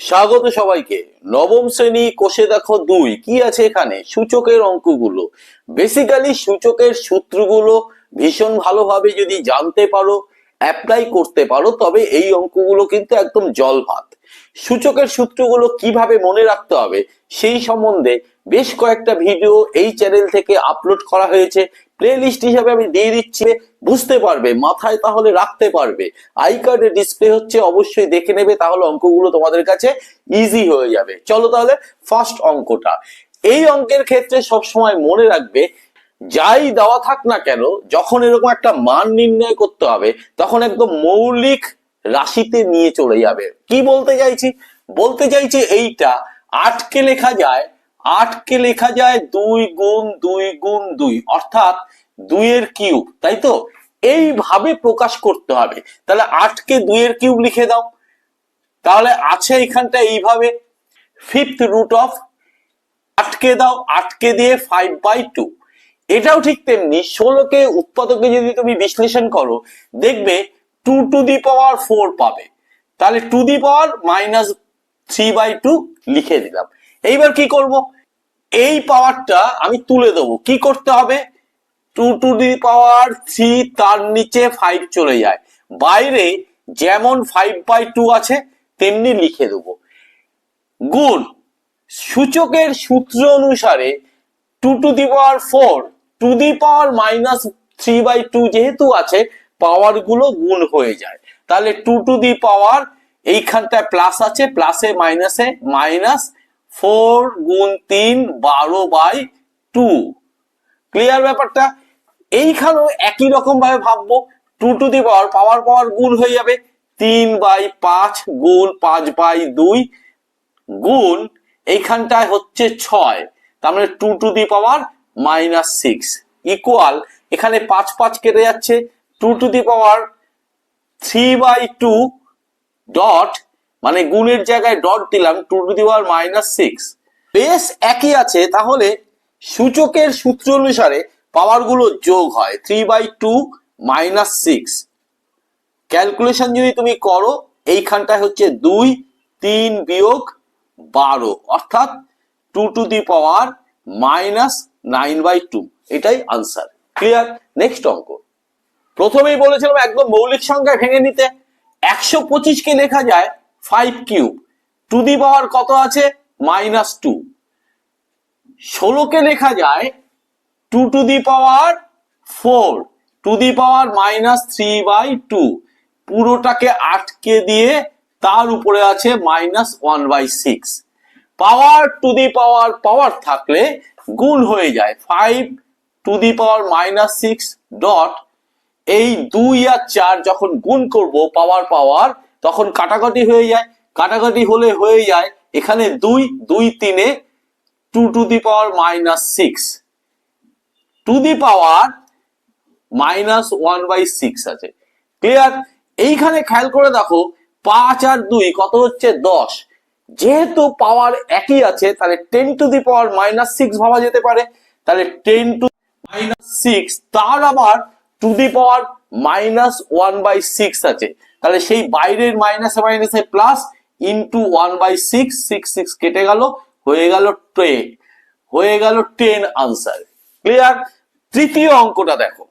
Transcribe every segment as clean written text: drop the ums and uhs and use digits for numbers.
স্বাগত সবাইকে। নবম শ্রেণী কোষে দেখো 2 কি আছে এখানে সূচকের অঙ্কগুলো। বেসিক্যালি সূচকের সূত্রগুলো ভীষণ ভালোভাবে যদি জানতে পারো, অ্যাপ্লাই করতে পারো, তবে এই অঙ্কগুলো কিন্তু একদম জল ভাত। সূচকের সূত্রগুলো কিভাবে মনে রাখতে হবে সেই সম্বন্ধে বেশ কয়েকটা ভিডিও এই চ্যানেল থেকে আপলোড করা হয়েছে। প্লে লিস্ট হিসাবে আমি দিয়ে দিচ্ছি, বুঝতে পারবে, মাথায় তাহলে রাখতে পারবে। আই কার্ডে ডিসপ্লে হচ্ছে, অবশ্যই দেখে নেবে, তাহলে অঙ্কগুলো তোমাদের কাছে ইজি হয়ে যাবে। চলো তাহলে ফার্স্ট অঙ্কটা। এই অঙ্কের ক্ষেত্রে সবসময় মনে রাখবে, যাই দেওয়া থাক না কেন, যখন এরকম একটা মান নির্ণয় করতে হবে তখন একদম মৌলিক রাশিতে নিয়ে চলে যাবে। কি বলতে চাইছি এইটা 8কে লেখা যায়, 8কে লেখা যায় 2 গুণ 2 গুণ 2, অর্থাৎ 2 এর কিউব, তাই তো? এইভাবে প্রকাশ করতে হবে। তাহলে 8কে 2 এর কিউব লিখে দাও। তাহলে আছে এখানটা এইভাবে ফিফথ রুট অফ 8কে দাও, 8কে দিয়ে 5/2। এটাও ঠিক তেমনি 16কে উৎপাদকে যদি তুমি বিশ্লেষণ করো, দেখবে 2 টু দি পাওয়ার 4 পাবে। তাহলে টু দি পাওয়ার -3/2 লিখে দিলাম। এইবার কি করব, এই পাওয়ারটা আমি তুলে দেবো। কি করতে হবে, 2 টু দি পাওয়ার 3 তার নিচে 5 চলে যায়, বাইরে যেমন 5/2 আছে তেমনি লিখে দেবো। গুণ সূচকের সূত্র অনুসারে 2 to the power 4 two the পাওয়ার -3/2 যেহেতু আছে, পাওয়ার গুলো গুণ হয়ে যায়। তাহলে 2 টু দি পাওয়ার, এইখানটায় প্লাস আছে, প্লাসে মাইনাসে মাইনাস, 4 গুণ 3 12/2। ক্লিয়ার ব্যাপারটা? এইখানেও একই রকম ভাবে ভাববো, 2 টু দি পাওয়ার পাওয়ার গুণ হয়ে যাবে, 3/5 গুণ 5/2 গুণ এইখানটায় হচ্ছে 6, তার মানে 2 টু দি পাওয়ার -6 ইকুয়াল, এখানে 5 5 কেটে যাচ্ছে, 2 টু দি পাওয়ার 3/2 ডট, মানে গুণের জায়গায় ডট দিলাম, 2 টু দি পাওয়ার -6। বেশ একই আছে, তাহলে সূচকের সূত্র অনুসারে পাওয়ার গুলো যোগ হয়, 3/2 -6। ক্যালকুলেশন যদি তুমি করো, এইখানটায় হচ্ছে 2 3 বিয়োগ 12, অর্থাৎ 2 টু দি পাওয়ার -9/2। এটাই আনসার। ক্লিয়ার? নেক্সট অঙ্ক। প্রথমেই বলেছিলাম একদম মৌলিক সংখ্যায় ভেঙে নিতে। 125কে লেখা যায় 5 কিউব, টু দি পাওয়ার কত আছে -2। 16কে লেখা যায় 2 to the power 4 two the পাওয়ার -3/2, পুরোটাকে 8কে দিয়ে তার উপরে আছে -1/6। পাওয়ার টু দি পাওয়ার পাওয়ার থাকলে গুণ হয়ে যায়, 5 টু দি পাওয়ার -6 ডট, এই 2 আর 4 যখন গুণ করব পাওয়ার তখন কাটাকাটি হয়ে যায়, কাটাকাটি হলে হয়ে যায় এখানে 2 2 3 2 to the power -6 two the পাওয়ার -1/6 আছে। ক্লিয়ার? এইখানে খেয়াল করে দেখো, 5 আর 2 কত হচ্ছে 10। যেহেতু পাওয়ার একই আছে, তাহলে 10 টু দি পাওয়ার -6 ভাবা যেতে পারে। তাহলে 10 টু -6 তার আবার টু দি পাওয়ার -1/6 আছে, তাহলে সেই বাইরের মাইনাসে মাইনাসে প্লাস ইন্টু 1/6, 6 6 কেটে গেল, হয়ে গেল 10, হয়ে গেল 10 আনসার। ক্লিয়ার? তৃতীয় অঙ্কটা দেখো,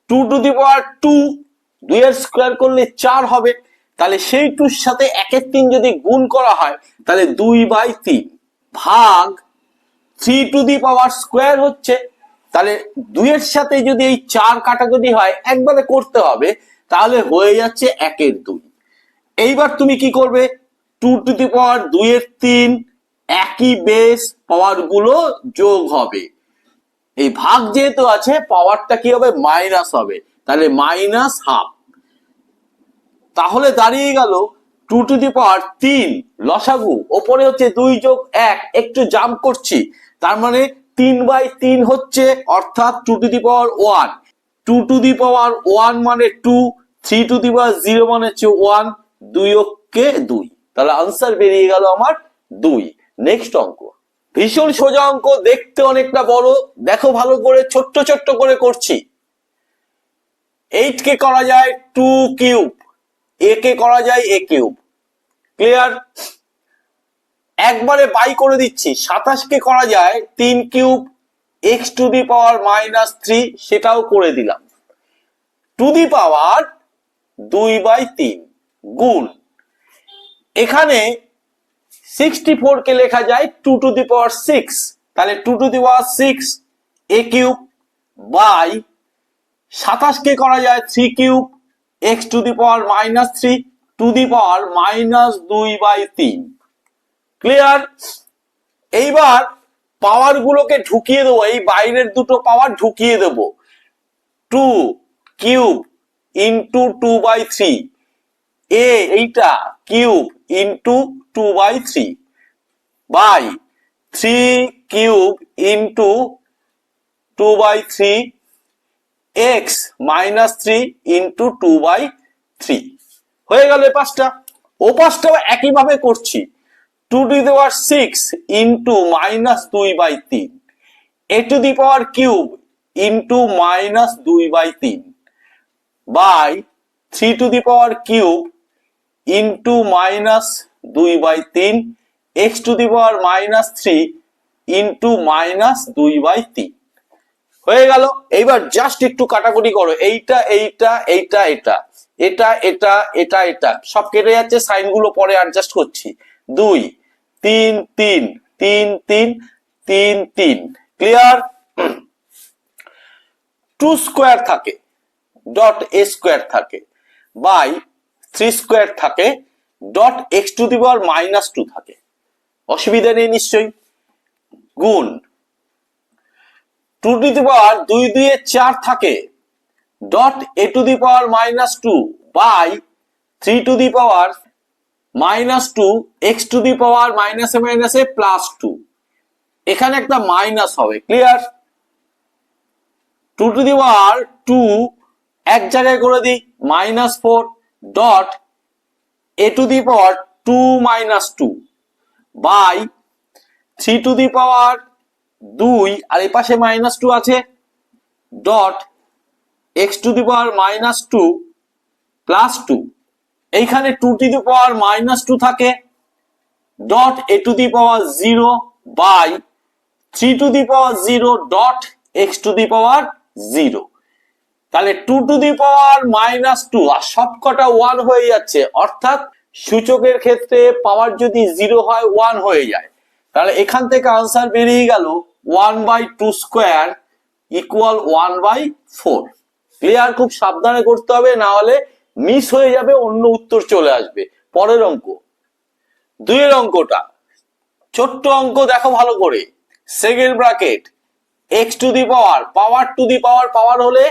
2 টু দি পাওয়ার 2, 2 এর স্কয়ার করলে 4 হবে, তাহলে সেই 2 এর সাথে 1 3 যদি গুণ করা হয় তাহলে 2/3 ভাগ 3 টু দি পাওয়ার স্কয়ার হচ্ছে, তাহলে 2 এর সাথে যদি এই 4 কাটাকুটি হয় একবারে করতে হবে, তাহলে হয়ে যাচ্ছে 1 এর 2। এইবার তুমি কি করবে, 2 টু দি পাওয়ার 2 এর 3, একই বেস, পাওয়ার গুলো যোগ হবে। এই ভাগ যেহেতু আছে, পাওয়ারটা কি হবে, মাইনাস হবে, তাহলে -1/2। তাহলে দাঁড়িয়ে গেল 2 টু দি পাওয়ার 3 লসাগু, ওপরে হচ্ছে 2 যোগ 1, একটু জাম্প করছি, তার মানে 3/3 হচ্ছে, অর্থাৎ 2 to the power 1। 2 to the power 1 মানে 2, 3 টু দি পাওয়ার 0 মানে হচ্ছে 1, 2 কে 2, তাহলে আনসার বেরিয়ে গেল আমার 2। নেক্সট অঙ্ক, ভীষণ সোজা অঙ্ক, দেখতে অনেকটা বড়, দেখো ভালো করে, ছোট্ট ছোট্ট করে করছি। 8 কে করা যায় 2 কিউব, a কে করা যায় a কিউব, ক্লিয়ার? একবারে বাই করে দিচ্ছি। 27 কে করা যায় 3 cube X to the power -3, সেটাও করে দিলাম। টু দি পাওয়ার 2/3 গুণ, এখানে 64 কে লেখা যায় 2 টু দি পাওয়ার 6, তাহলে 2 to the power 6 A cube by 27 কে করা যায় 3 cube X to the power -3 to the power -2/3। Clear? এইবার পাওয়ার গুলোকে ঢুকিয়ে দেবো, এই বাইরের দুটো পাওয়ার ঢুকিয়ে দেবো। 2 কিউব ইন্টু 2/3, এইটা cube into 2/3 by 3 cube into 2/3 X -3 into 2/3 হয়ে গেল এই পাঁচটা। ও পাঁচটাও একইভাবে করছি। 2 to the power 6 into -2/3 A to the power cube into -2/3 by 3 to the power cube into -2/3 X to the power -3 into -2/3 হয়ে গেল। এইবার জাস্ট একটু কাটাকুটি করো, এইটা এইটা এইটা এটা এটা এটা এটা এটা সব কেটে যাচ্ছে, সাইন গুলো পরে অ্যাডজাস্ট করছি। 2 3 3 3 3 3 3 ক্লিয়ার? 2 স্কোয়ার থাকে ডট এ স্কোয়ার থাকে বাই 3 স্কোয়ার থাকে dot x to the power -2 থাকে। অসুবিধা নেই নিশ্চয়ই। গুণ 2 টু দি পাওয়ার 2 2 এ 4 থাকে dot a to the power -2 by 3 to the power -2 x to the power -2, এখানে একটা মাইনাস হবে। ক্লিয়ার? 2 টু দি পাওয়ার 2 এক জায়গায় করে দিই -4 dot a to the power 2 -2 by 3 to the power 2 আর এই পাশে -2 আছে dot x to the power -2 +2, এইখানে 2 টু দি পাওয়ার -2 থাকে dot a to the power 0 by 3 to the power 0 dot x to the power 0। তাহলে 2 to the power -2 আর সবকটা 1 হয়ে যাচ্ছে, অর্থাৎ সূচকের ক্ষেত্রে পাওয়ার যদি 0 হয় 1 হয়ে যায়। তাহলে এখান থেকে আনসার বেরিয়ে গেল 1/2 স্কোয়ার ইকুয়াল 1/4। ক্লিয়ার? খুব সাবধানে করতে হবে, না হলে মিস হয়ে যাবে, অন্য উত্তর চলে আসবে। পরের অঙ্ক, 2 এর অঙ্কটা ছোট্ট অঙ্ক, দেখো ভালো করে। Second bracket x to the power, power to the power power হলে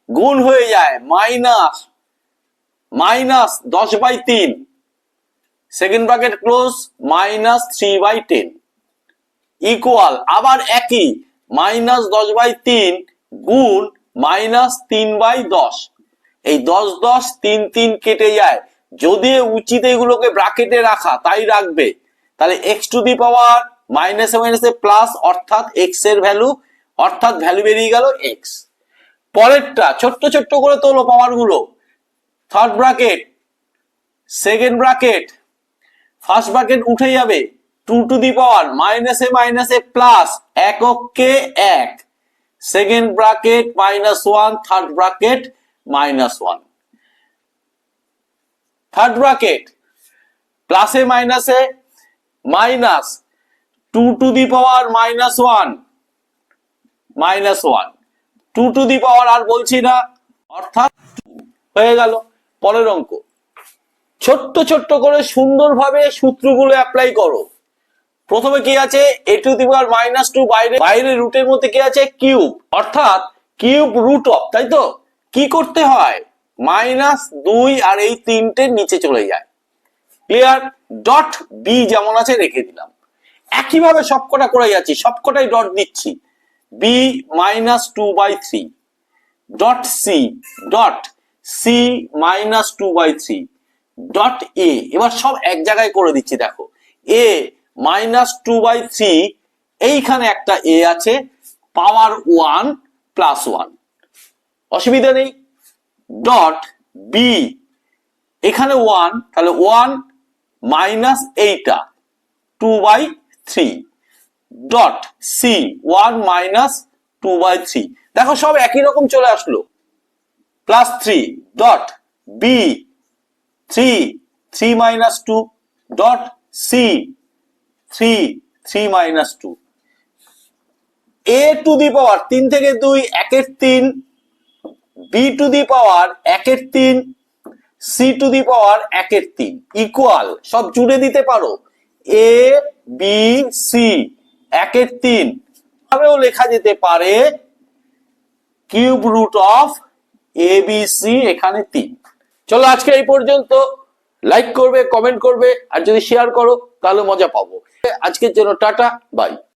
গুণ হয়ে যায় -10/3, সেকেন্ড ব্র্যাকেট ক্লোজ -3/10 ইকুয়াল আবার একই -10/3 গুণ -3/10। এই 10 10 3 3 কেটে যায়, যদি উচিত এগুলোকে ব্র্যাকেটে রাখা তাই রাখবে। তাহলে x টু দি পাওয়ার মাইনাসে প্লাস, অর্থাৎ x এর ভ্যালু, অর্থাৎ ভ্যালু বেরিয়ে গেল x। পরেরটা ছোট্ট ছোট্ট করে তোলো পাওয়ার গুলো। Third bracket, second bracket, first bracket উঠে যাবে, 2 টু দি পাওয়ার মাইনাসে প্লাস, এককে 1, second bracket -1, third bracket -1। Third bracket প্লাসে মাইনাসে minus 2 to the power -1 2 to the power আর বলছি না, অর্থাৎ 2 হয়ে গেল। পরের অঙ্ক, ছোট্ট ছোট্ট করে সুন্দরভাবে সূত্রগুলো অ্যাপ্লাই করো। প্রথমে কি আছে, এ টু দি পাওয়ার -2 বাইরে রুটের মধ্যে কি আছে, কিউব, অর্থাৎ কিউব রুট অফ, তাই তো? কি করতে হয়, -2 আর এই তিনটে নিচে চলে যায়। ক্লিয়ার? ডট বি যেমন আছে রেখে দিলাম। একইভাবে সবকটা করে যাচ্ছি, সবকটাই ডট দিচ্ছি। B -2/3 dot C -2/3 dot A, এবার সব এক জায়গায় করে দিচ্ছি। দেখো এ -2/3, এইখানে একটা এ আছে, পাওয়ার 1 +1, অসুবিধা নেই। ডট বি, এখানে 1, তাহলে 1 মাইনাস এইটা 2/3 ডট সি 1 মাইনাস 2/3। দেখো সব একই রকম চলে আসলো। Plus 3 dot b 3 minus 2 dot c 3 minus 2। A to the power 3 থেকে 2 একের 3, বি টু দি পাওয়ার একের 3, সি টু দি পাওয়ার একের 3 ইকুয়াল, সব জুড়ে দিতে পারো, এ বি সি একের 3 ভাবেও লেখা যেতে পারে cube root of A B C এখানে 3। চলো আজকে এই পর্যন্ত। লাইক করবে, কমেন্ট করবে, আর যদি শেয়ার করো তাহলে মজা পাবো। আজকের জন্য টাটা, বাই।